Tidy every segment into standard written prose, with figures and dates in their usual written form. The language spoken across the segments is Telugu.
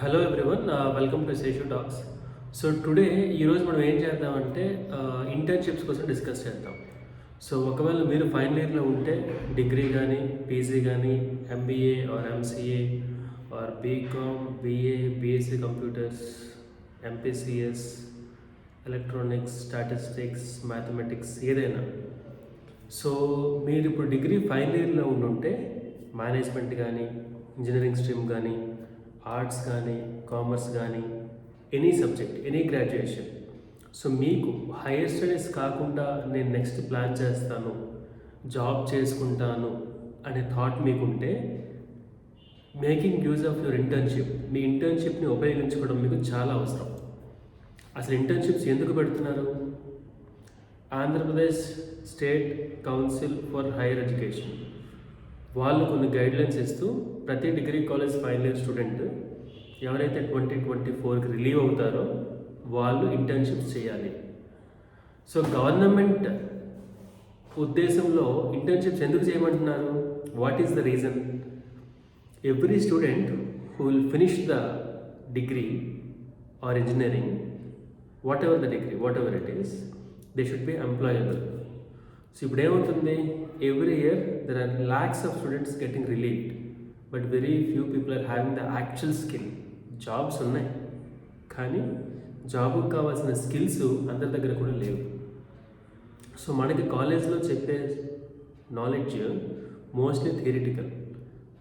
Hello everyone, welcome to Seshu talks. So today ఈరోజు మనం ఏం చేద్దామంటే ఇంటర్న్షిప్స్ కోసం డిస్కస్ చేద్దాం. సో ఒకవేళ మీరు ఫైనల్ ఇయర్లో ఉంటే డిగ్రీ కానీ పీజీ కానీ MBA or MCA or BCom BA BSc computers MPCS electronics statistics mathematics ఏదైనా. సో మీరు ఇప్పుడు డిగ్రీ ఫైనల్ ఇయర్లో ఉండుంటే మేనేజ్మెంట్ కానీ ఇంజనీరింగ్ స్ట్రీమ్ కానీ ఆర్ట్స్ కానీ కామర్స్ కానీ any subject any graduation. So మీకు హైయర్ స్టడీస్ కాకుండా నేను నెక్స్ట్ ప్లాన్ చేస్తాను, జాబ్ చేసుకుంటాను అనే థాట్ మీకుంటే making use of your internship, మీ ఇంటర్న్షిప్ని ఉపయోగించుకోవడం మీకు చాలా అవసరం. అసలు ఇంటర్న్షిప్స్ ఎందుకు పెడుతున్నారు? Andhra Pradesh state council for higher education వాళ్ళు కొన్ని గైడ్లైన్స్ ఇస్తూ ప్రతి degree college final year student ఎవరైతే 2024కి రిలీవ్ అవుతారో వాళ్ళు ఇంటర్న్షిప్స్ చేయాలి. సో గవర్నమెంట్ ఉద్దేశంలో ఇంటర్న్షిప్స్ ఎందుకు చేయమంటున్నారు? What is the reason? Every student who will finish the degree or engineering, whatever the degree, whatever it is, they should be employable. So ఇప్పుడు ఏమవుతుంది? Every year there are lakhs of students getting relieved, but very few people are having the actual skill. Jobs ఉన్నాయి కానీ జాబ్కి కావాల్సిన స్కిల్స్ అందరి దగ్గర కూడా లేవు. సో మనకి కాలేజ్లో చెప్పే నాలెడ్జ్ మోస్ట్లీ థియరిటికల్,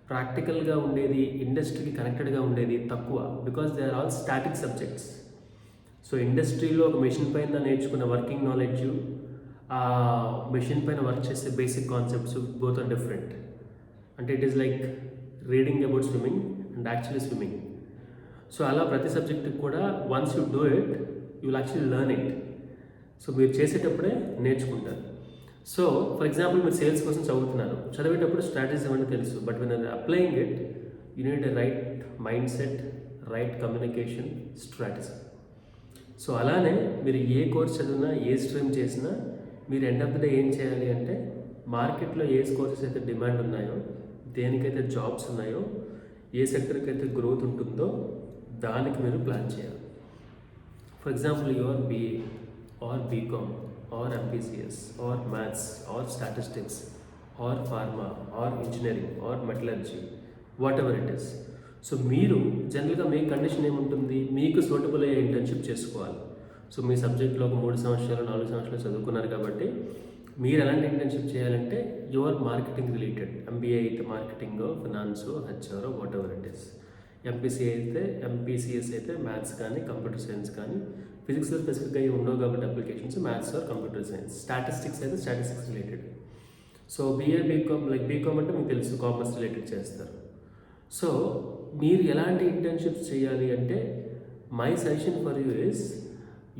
ప్రాక్టికల్గా ఉండేది ఇండస్ట్రీకి కనెక్టెడ్గా ఉండేది తక్కువ, because they are all static subjects. So ఇండస్ట్రీలో ఒక మెషిన్ పైన నేర్చుకున్న వర్కింగ్ నాలెడ్జ్, ఆ మెషిన్ పైన వర్క్ చేసే basic concepts both are different. అంటే it is like reading about swimming and actually swimming. So అలా ప్రతి సబ్జెక్ట్కి కూడా once you do it you will actually learn it. So మీరు చేసేటప్పుడే నేర్చుకుంటారు. సో ఫర్ ఎగ్జాంపుల్ మీరు సేల్స్ కోసం చదువుతున్నారు, చదివేటప్పుడు స్ట్రాటజీస్ ఏమైనా తెలుసు, but when are applying it you need a right mind set, right communication strategy. So అలానే మీరు ఏ కోర్స్ చదివినా ఏ స్ట్రీమ్ చేసినా మీరు ఎండ్ ఆఫ్ ద డే ఏం చేయాలి అంటే మార్కెట్లో ఏ కోర్సెస్ అయితే డిమాండ్ ఉన్నాయో, దేనికైతే జాబ్స్ ఉన్నాయో, ఏ సెక్టర్కి అయితే గ్రోత్ ఉంటుందో దానికి మీరు ప్లాన్ చేయాలి. For example your BA or BCom or MPCS or maths or statistics or pharma or engineering or metallurgy, whatever it is. So మీరు జనరల్గా మీ కండిషన్ ఏముంటుంది? మీకు సూటబుల్ అయ్యే ఇంటర్న్షిప్ చేసుకోవాలి. సో మీ సబ్జెక్ట్లో ఒక 3 సంవత్సరాలు 4 సంవత్సరాలు చదువుకున్నారు కాబట్టి మీరు ఎలాంటి ఇంటర్న్షిప్ చేయాలంటే యువర్ మార్కెటింగ్ రిలేటెడ్, ఎంబీఏ అయితే marketing, finance, HR, whatever it is. MPCS అయితే మ్యాథ్స్ కానీ కంప్యూటర్ సైన్స్ కానీ, ఫిజిక్స్లో స్పెసిఫిక్గా ఉండవు కాబట్టి applications maths or computer science. Statistics అయితే statistics related. So BA BCom, like BCom అంటే మీకు తెలుసు కామర్స్ రిలేటెడ్ చేస్తారు. సో మీరు ఎలాంటి ఇంటర్న్షిప్స్ చేయాలి అంటే my suggestion for you is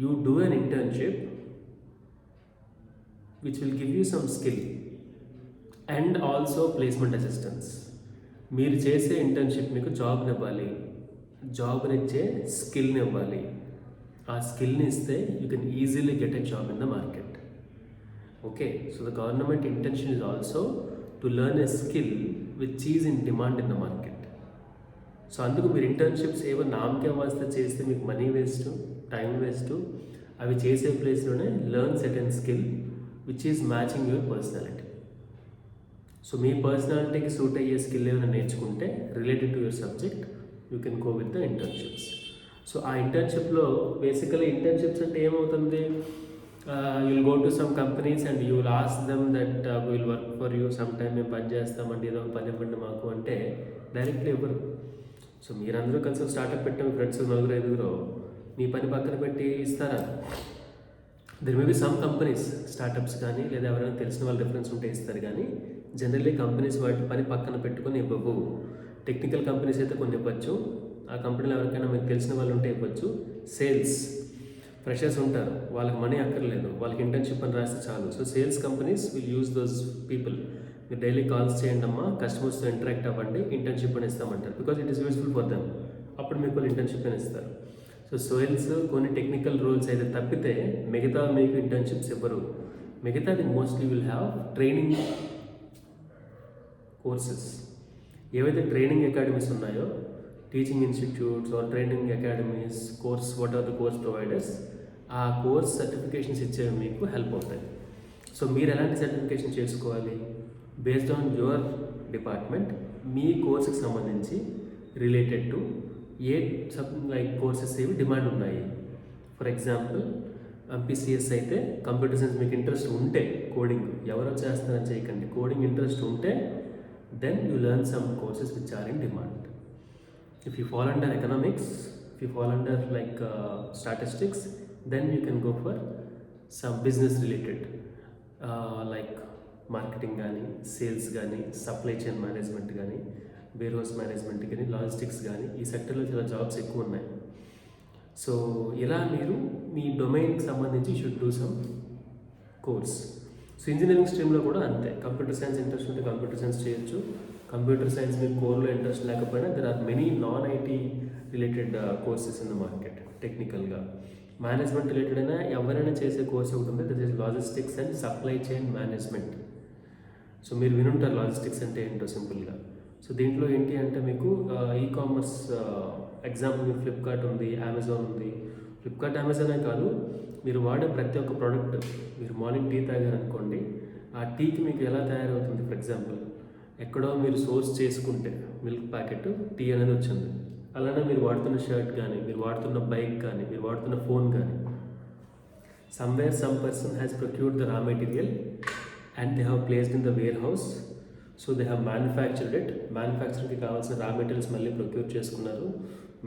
you do an internship which will give you some skill and also placement assistance. మీరు చేసే ఇంటర్న్షిప్ మీకు జాబ్ని ఇవ్వాలి, జాబ్ని ఇచ్చే స్కిల్ని ఇవ్వాలి. ఆ స్కిల్ని ఇస్తే you can easily get a job in the market. Okay, so the government intention is also to learn a skill which is in demand in the market. So అందుకు మీరు ఇంటర్న్షిప్స్ ఏవో నామకే వాస్తే చేస్తే మీకు మనీ వేస్ట్, టైం వేస్ట్. అవి చేసే ప్లేస్లోనే learn certain skill which is matching your personality. So మీ పర్సనాలిటీకి సూట్ అయ్యే స్కిల్ ఏమైనా నేర్చుకుంటే related to your subject you can go with the internships. So ఆ ఇంటర్న్షిప్లో బేసికలీ ఇంటర్న్షిప్స్ అంటే ఏమవుతుంది? You will go to some companies and you will ask them that will work for you some time, మేము పని చేస్తామండి, ఏదో పని ఇవ్వండి మాకు అంటే డైరెక్ట్లీ ఇవ్వరు. సో మీరందరూ కలిసి స్టార్టప్ పెట్టాము, ఫ్రెండ్స్ 4-5 మీ పని పక్కన పెట్టి ఇస్తారా? There may be some companies, startups కానీ లేదా ఎవరైనా తెలిసిన వాళ్ళు రిఫరెన్స్ ఉంటే ఇస్తారు, కానీ జనరల్లీ కంపెనీస్ వాటి పని పక్కన పెట్టుకొని ఇవ్వవు. టెక్నికల్ కంపెనీస్ అయితే కొన్ని ఇవ్వచ్చు, ఆ కంపెనీలో ఎవరికైనా మీకు తెలిసిన వాళ్ళు ఉంటే ఇవ్వచ్చు. సేల్స్ ఫ్రెషర్స్ ఉంటారు, వాళ్ళకి మనీ అక్కర్లేదు, వాళ్ళకి ఇంటర్న్షిప్ అని రాస్తే చాలు. So sales companies will use those people. మీరు డైలీ కాల్స్ చేయండి అమ్మా, కస్టమర్స్తో ఇంటరాక్ట్ అవ్వండి, ఇంటర్న్షిప్ అని ఇస్తామంటారు, because it is useful for them. అప్పుడు మీకు వాళ్ళు ఇంటర్న్షిప్ అని ఇస్తారు. సో సేల్స్ కొన్ని టెక్నికల్ రోల్స్ అయితే తప్పితే మిగతా మీకు ఇంటర్న్షిప్స్ ఇవ్వరు. మిగతాది mostly will have training courses. ఏవైతే ట్రైనింగ్ అకాడమీస్ ఉన్నాయో teaching institutes or training academies course what are the course providers ఆ కోర్స్ సర్టిఫికేషన్స్ ఇచ్చేవి మీకు హెల్ప్ అవుతాయి. సో మీరు ఎలాంటి సర్టిఫికేషన్ చేసుకోవాలి? బేస్డ్ ఆన్ యువర్ డిపార్ట్మెంట్ మీ కోర్సుకి సంబంధించి related to a like courses ఏవి డిమాండ్ ఉన్నాయి. ఫర్ ఎగ్జాంపుల్ ఎంపీసీఎస్ అయితే కంప్యూటర్ సైన్స్ మీకు ఇంట్రెస్ట్ ఉంటే, కోడింగ్ ఎవరో చేస్తారని చేయకండి, కోడింగ్ ఇంట్రెస్ట్ ఉంటే then you learn some courses which are in demand. If you fall under economics, if you fall under like statistics, then you can go for some business related like marketing కానీ, సేల్స్ కానీ, సప్లై చైన్ మేనేజ్మెంట్ కానీ, వేర్ హౌస్ మేనేజ్మెంట్ కానీ, లాజిస్టిక్స్ కానీ, ఈ సెక్టర్లో చాలా జాబ్స్ ఎక్కువ ఉన్నాయి. సో ఇలా మీరు మీ డొమైన్కి సంబంధించి should do some course. So engineering స్ట్రీమ్లో కూడా అంతే. కంప్యూటర్ సైన్స్ ఇంట్రెస్ట్ ఉంటే కంప్యూటర్ సైన్స్ చేయొచ్చు. కంప్యూటర్ సైన్స్ మీకు కోర్లో ఇంట్రెస్ట్ లేకపోయినా there are many non IT related courses in the market. టెక్నికల్గా మేనేజ్మెంట్ రిలేటెడ్ అయినా ఎవరైనా చేసే కోర్స్ ఒకటి ఉంది, that is logistics and supply chain management. So మీరు వినుంటారు లాజిస్టిక్స్ అంటే ఏంటో సింపుల్గా. సో దీంట్లో ఏంటి అంటే మీకు ఈ కామర్స్ ఎగ్జాంపుల్ మీకు ఫ్లిప్కార్ట్ ఉంది, అమెజాన్ ఉంది. ఫ్లిప్కార్ట్ అమెజానే కాదు, మీరు వాడే ప్రతి ఒక్క ప్రోడక్ట్, మీరు మార్నింగ్ టీ తాగారనుకోండి, ఆ టీకి మీకు ఎలా తయారవుతుంది? ఫర్ ఎగ్జాంపుల్ ఎక్కడో మీరు సోర్స్ చేసుకుంటే మిల్క్ ప్యాకెట్ టీ అనేది వచ్చింది. అలానే మీరు వాడుతున్న షర్ట్ కానీ, మీరు వాడుతున్న బైక్ కానీ, మీరు వాడుతున్న ఫోన్ కానీ, somewhere some person has procured the raw material and they have placed in the warehouse. So they have manufactured it. మ్యానుఫ్యాక్చరింగ్కి కావాల్సిన రా మెటీరియల్స్ మళ్ళీ ప్రొక్యూర్ చేసుకున్నారు.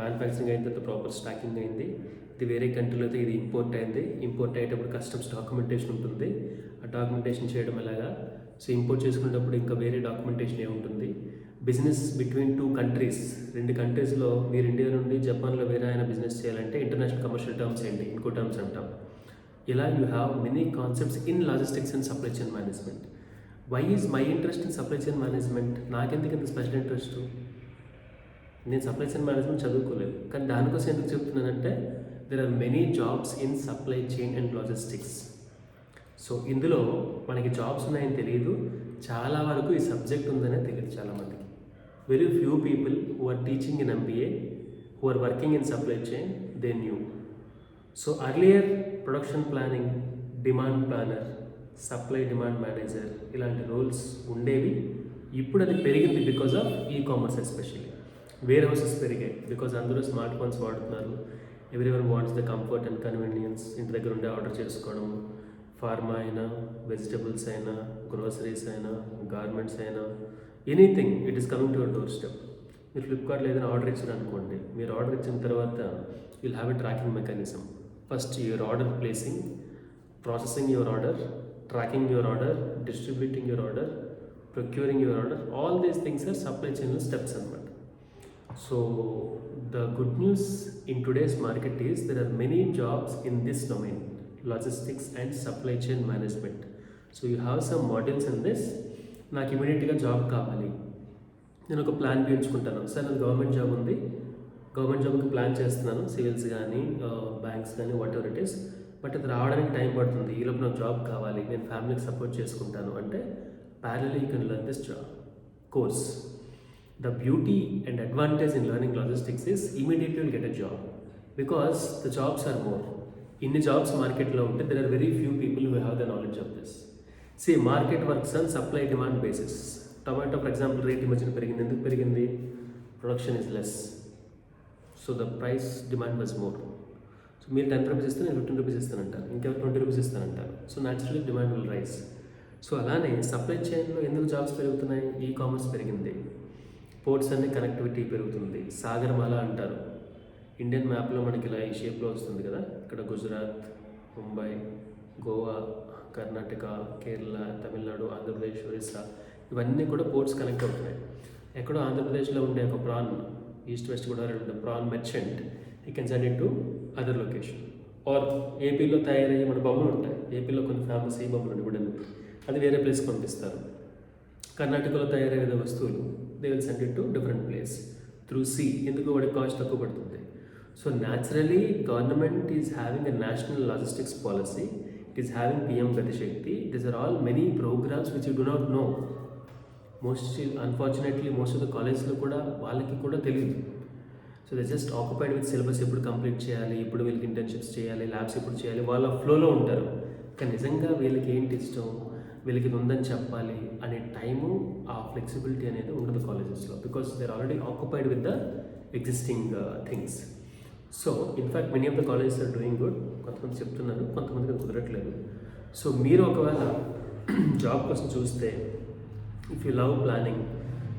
మ్యానుఫ్యాక్చరింగ్ అయిన తర్వాత ప్రాపర్ స్టాకింగ్ అయింది. ఇది వేరే కంట్రీలో అయితే ఇది ఇంపోర్ట్ అయింది. ఇంపోర్ట్ అయ్యేటప్పుడు కస్టమ్స్ డాక్యుమెంటేషన్ ఉంటుంది. ఆ డాక్యుమెంటేషన్ చేయడం ఎలాగా? సో ఇంపోర్ట్ చేసుకునేటప్పుడు ఇంకా వేరే డాక్యుమెంటేషన్ ఏముంటుంది? బిజినెస్ బిట్వీన్ టూ కంట్రీస్, రెండు కంట్రీస్లో మీరు ఇండియా నుండి జపాన్లో వేరే అయినా బిజినెస్ చేయాలంటే ఇంటర్నేషనల్ కమర్షియల్ టర్మ్స్ ఏంటి, ఇంకో టర్మ్స్ అంటాం. ఇలా you have many concepts in logistics and supply chain management. Why is my interest in supply chain management? నాకెందుకు ఇంత స్పెషల్ ఇంట్రెస్ట్? నేను సప్లై చైన్ మేనేజ్మెంట్ చదువుకోలేదు, కానీ దానికోసం ఎందుకు చెప్తున్నానంటే there are many jobs in supply chain and logistics. So ఇందులో మనకి జాబ్స్ ఉన్నాయని తెలియదు, చాలా వరకు ఈ సబ్జెక్ట్ ఉందనే తెలియదు చాలామందికి. Very few people who are teaching in MBA, who are working in supply chain, they knew. So earlier production planning, demand planner, supply demand manager ఇలాంటి రోల్స్ ఉండేవి. ఇప్పుడు అది పెరిగింది because of e commerce. Especially warehouses పెరిగాయి బికాజ్ అందరూ స్మార్ట్ ఫోన్స్ వాడుతున్నారు. Everyone wants the comfort and convenience. ఇంటి దగ్గర ఉండే ఆర్డర్ చేసుకోవడం, ఫార్మా అయినా, వెజిటబుల్స్ అయినా, గ్రోసరీస్ అయినా, గార్మెంట్స్ అయినా, anything it is coming to your doorstep. మీరు ఫ్లిప్కార్ట్లో ఏదైనా ఆర్డర్ ఇచ్చారనుకోండి, మీరు ఆర్డర్ ఇచ్చిన తర్వాత you'll have a tracking mechanism. First your order placing, processing your order, tracking your order, distributing your order, procuring your order. All these things are supply chain steps అనమాట. So the good news in today's market is there are many jobs in this domain, logistics and supply chain management. So you have some modules in this. నాకు ఇమీడియట్గా జాబ్ కావాలి, నేను ఒక ప్లాన్ పెంచుకుంటాను. సార్ నాకు గవర్నమెంట్ జాబ్ ఉంది, గవర్నమెంట్ జాబ్కి ప్లాన్ చేస్తున్నాను, సేల్స్ కానీ, బ్యాంక్స్ కానీ, what ever it is, but అది రావడానికి టైం పడుతుంది. ఈలోపు నాకు జాబ్ కావాలి, నేను ఫ్యామిలీకి సపోర్ట్ చేసుకుంటాను అంటే ప్యారలీ you can learn this job course. The beauty and advantage in learning logistics is immediately you'll get a job because the jobs are more. ఇన్ని జాబ్స్ మార్కెట్లో ఉంటే there are very few people who have the knowledge of this. See, market works on supply demand basis. Tomato for example rate ఈ మధ్యన పెరిగింది. ఎందుకు పెరిగింది? Production is less, so the price demand was more. So మీరు 10 రూపీస్ ఇస్తే నేను 15 రూపీస్ ఇస్తానంటారు, ఇంకెవరు 20 రూపీస్ ఇస్తానంటారు. So naturally demand will rise. So అలానే సప్లై చైన్లో ఎందుకు జాబ్స్ పెరుగుతున్నాయి? ఈ కామర్స్ పెరిగింది, పోర్ట్స్ అన్ని కనెక్టివిటీ పెరుగుతుంది. సాగరమాల అంటారు, ఇండియన్ మ్యాప్లో మనకి ఇలా ఈ షేప్లో వస్తుంది కదా. ఇక్కడ గుజరాత్, ముంబై, గోవా, కర్ణాటక, కేరళ, తమిళనాడు, ఆంధ్రప్రదేశ్, ఒరిస్సా ఇవన్నీ కూడా పోర్ట్స్ కనెక్ట్ అవుతున్నాయి. ఎక్కడో ఆంధ్రప్రదేశ్లో ఉండే ఒక ప్రాన్, ఈస్ట్ వెస్ట్ గోదావరి ఉండే ప్రాన్ మెర్చెంట్ ఈ can send it to other location. Or ఏపీలో తయారయ్యే మన బొమ్మలు ఉంటాయి, ఏపీలో కొన్ని ఫేమస్ ఈ బొమ్మలు వుడెన్, అది వేరే ప్లేస్కి పంపిస్తారు. కర్ణాటకలో తయారయ్యే వస్తువులు they will send it to different place through sea. ఎందుకు? వాడి కాస్ట్ తక్కువ పడుతుంది. So naturally government is having a national logistics policy, it is having PM Gati Shakti. These are all many programs which you do not know. Unfortunately most of the కాలేజ్లో కూడా వాళ్ళకి కూడా తెలియదు. So they just occupied with syllabus ఎప్పుడు కంప్లీట్ చేయాలి, ఇప్పుడు వీళ్ళకి ఇంటర్న్షిప్స్ చేయాలి, ల్యాబ్స్ ఎప్పుడు చేయాలి, వాళ్ళ ఫ్లోలో ఉంటారు. కానీ నిజంగా వీళ్ళకి ఏంటి ఇష్టం, వీళ్ళకి ఇది ఉందని చెప్పాలి అనే టైము, ఆ ఫ్లెక్సిబిలిటీ అనేది ఉండదు కాలేజెస్లో. Because they are already occupied with the existing things. So in fact many of the colleges are doing good. కొంతమంది చెప్తున్నారు, కొంతమందికి అది కుదరట్లేదు. సో మీరు ఒకవేళ జాబ్ కోసం చూస్తే, if you love planning,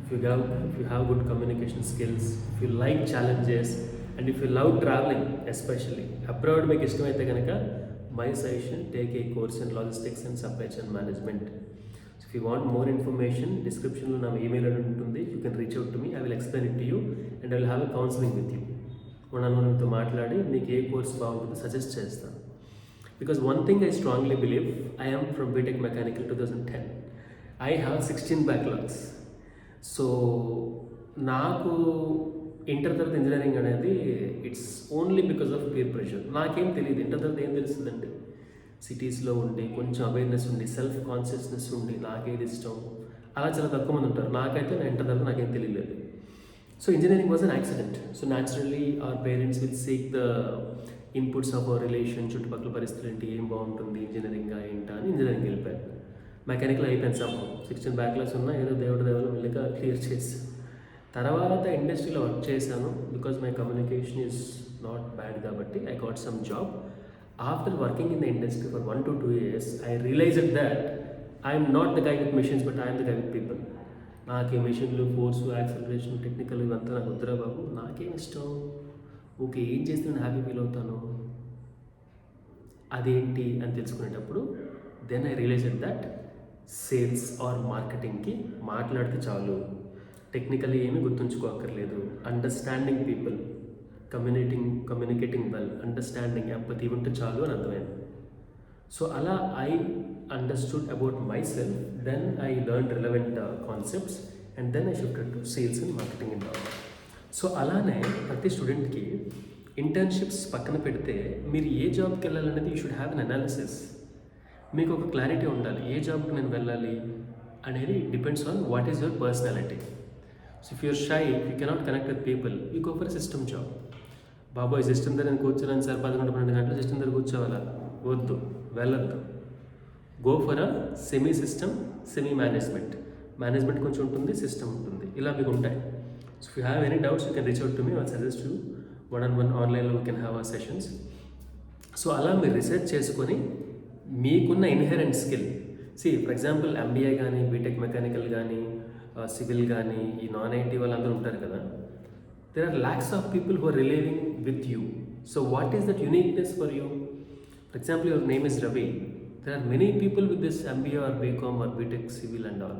if you have good communication skills, if you like challenges, and if you love traveling, especially abroad మీకు ఇష్టమైతే కనుక, my suggestion, take a course in logistics and supply chain management. So if you want more information, descriptionలో నా ఈమెయిల్ అనేది ఉంటుంది, you can reach out to me, I will explain it to you and I will have a counseling with you. మనతో మాట్లాడి మీకు ఏ కోర్స్ బాగుంటుందో సజెస్ట్ చేస్తాను. Because one thing I strongly believe, I am from BTech Mechanical 2010. I have 16 backlogs. So నాకు ఇంటర్ తర్వాత ఇంజనీరింగ్ అనేది it's only because of peer pressure. నాకేం తెలియదు ఇంటర్ తర్వాత ఏం తెలుస్తుందండి. సిటీస్లో ఉండి కొంచెం అవేర్నెస్ ఉండి సెల్ఫ్ కాన్షియస్నెస్ ఉండి నాకేది ఇష్టం అలా చాలా తక్కువ మంది ఉంటారు. నాకైతే నా ఇంటర్ తర్వాత నాకేం తెలియలేదు. So engineering was an accident. So naturally our parents will seek the inputs of our relation, చుట్టుపక్కల పరిస్థితులు ఏంటి, ఏం బాగుంటుంది, ఇంజనీరింగ్ ఏంటా అని ఇంజనీరింగ్ వెళ్ళిపోయాను. మెకానికల్ అయిపోయింది సంభవం. 16 బ్యాక్లాగ్స్ ఉన్నా ఏదో దేవుడి దేవుడు మెల్లిగా క్లియర్ చేసి తర్వాత ఇండస్ట్రీలో వర్క్ చేశాను. Because my communication is not bad కాబట్టి I got some job. After working in the industry for 1 to 2 years, I realised that I'm not the guy with machines, but I'm the guy with people. నాకు ఈ మెషిన్లు, ఫోర్సు, యాక్సలరేషన్, టెక్నికల్ ఇవంతా నాకు వద్దురా బాబు. నాకేం ఇష్టం, ఓకే ఏం చేస్తే నేను హ్యాపీ ఫీల్ అవుతాను, అదేంటి అని తెలుసుకునేటప్పుడు then I realised that sales or మార్కెటింగ్కి మాట్లాడితే చాలు, టెక్నికల్లీ ఏమీ గుర్తుంచుకోక్కర్లేదు, understanding people, communicating well, understanding, empathy ఉంటే చాలు అని అర్థమైంది. సో అలా I understood about myself, then I learn relevant concepts and then I shifted to sales and marketing in all. So అలానే ప్రతి స్టూడెంట్కి ఇంటర్న్షిప్స్ పక్కన పెడితే మీరు ఏ జాబ్కి వెళ్ళాలనేది you should have an analysis. మీకు ఒక క్లారిటీ ఉండాలి, ఏ జాబ్కి నేను వెళ్ళాలి అనేది depends on what is your personality. So if you're shy, if you cannot connect with people, you go for system job. బాబాయ్ సిస్టమ్ దగ్గర నేను కూర్చోలేను సార్, 11-12 గంటలు సిస్టమ్ దగ్గర కూర్చోవాలా, వద్దు, వెళ్ళొద్దు. Go for a semi system, semi management కొంచెం ఉంటుంది, సిస్టమ్ ఉంటుంది, ఇలా మీకు ఉంటాయి. So if you have any doubts you can reach out to me, I suggest you one-on-one ఆన్లైన్లో we can have our sessions. So అలా మీరు రీసెర్చ్ చేసుకొని మీకున్న inherent skill, for example MBA కానీ, బీటెక్ మెకానికల్ కానీ, సివిల్ కానీ, ఈ నాన్ ఐటీ వాళ్ళందరూ ఉంటారు కదా, there are lakhs of people who are reliving with you. So what is that uniqueness for you? For example, your name is Ravi. There are many people with this MBA or BCom or BTech civil and all.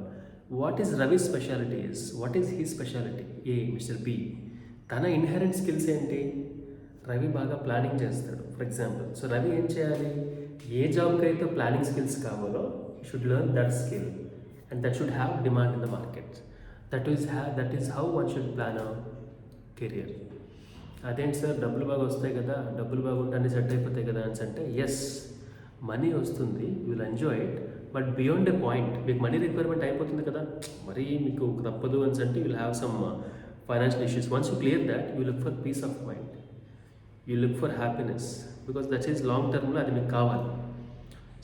What is Ravi's specialty is? What is his specialty? A, Mr. B. తన ఇన్హెరెంట్ స్కిల్స్ ఏంటి? రవి బాగా ప్లానింగ్ చేస్తాడు ఫర్ ఎగ్జాంపుల్. సో రవి ఏం చేయాలి, ఏ జాబ్కి అయితే ప్లానింగ్ స్కిల్స్ కావాలో should learn that skill and that should have demand in the market. That is how one should plan hour career. అదేంటి సార్ డబ్బులు బాగా వస్తాయి కదా, డబ్బులు బాగుంటే అన్నీ సెట్ అయిపోతాయి కదా అని అంటే, ఎస్ మనీ వస్తుంది, you will enjoy it, but beyond a point మీకు మనీ రిక్వైర్మెంట్ అయిపోతుంది కదా, మరీ మీకు తప్పదు అని అంటే you will have some financial issues. Once you clear that, you look for piece of mind, you look for happiness, because that is long టర్మ్లో అది మీకు కావాలి.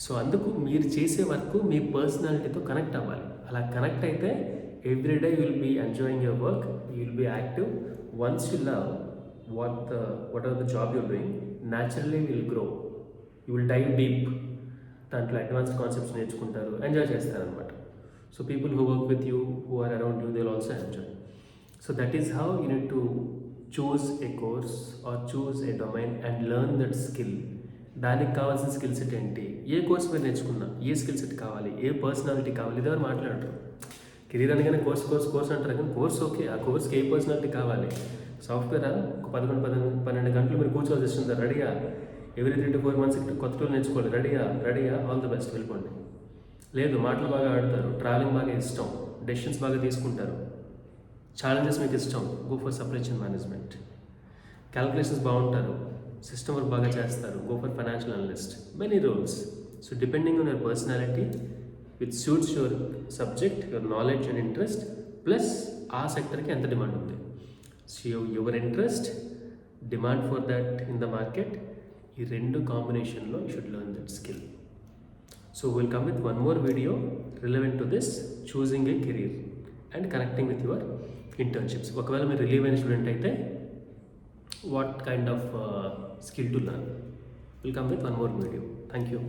సో అందుకు మీరు చేసే వర్క్ మీ పర్సనాలిటీతో కనెక్ట్ అవ్వాలి. అలా కనెక్ట్ అయితే every day you will be enjoying your work, you will be active. Once you love whatever the job you're doing, naturally you will grow. You will dive deep. దాంట్లో అడ్వాన్స్డ్ కాన్సెప్ట్స్ నేర్చుకుంటారు, ఎంజాయ్ చేస్తారనమాట. So people who work with you, who are around you, they will also enjoy. So that is how you need to choose a course or choose a domain and learn that skill. దానికి కావాల్సిన స్కిల్ సెట్ ఏంటి, ఏ కోర్స్ మీరు నేర్చుకున్నా ఏ స్కిల్ సెట్ కావాలి, ఏ పర్సనాలిటీ కావాలి, ఇదేవారు మాట్లాడరు. కెరీర్ అనగానే కోర్స్ అంటారు, కానీ కోర్స్ ఓకే, ఆ కోర్స్కి ఏ పర్సనాలిటీ కావాలి. సాఫ్ట్వేర్ ఒక 11-12 గంటలు మీరు కూర్చోవాల్సి వస్తుంది, రెడీగా. ఎవ్రీ 3 to 4 months కొత్త టూల్ నేర్చుకోవాలి, రెడీగా, ఆల్ ది బెస్ట్, వెళ్ళిపోండి. లేదు, మాటలు బాగా ఆడతారు, ట్రావెలింగ్ బాగా ఇష్టం, డెసిషన్స్ బాగా తీసుకుంటారు, ఛాలెంజెస్ మీకు ఇష్టం, go for supply chain management. Calculations బాగుంటారు, సిస్టమ్ వర్క్ బాగా చేస్తారు, go for financial analyst. Many roles. So depending on your personality, which suits your subject, your knowledge and interest, plus ఆ సెక్టర్కి ఎంత డిమాండ్ ఉంది. So your interest, demand for that in the market, ఈ రెండు కాంబినేషన్లో you should learn that skill. So will come with one more video relevant to this, choosing a career and connecting with your internships. ఒకవేళ మీరు రిలీవ్ అయిన స్టూడెంట్ అయితే what kind of skill to learn. We'll come with one more video. Thank you.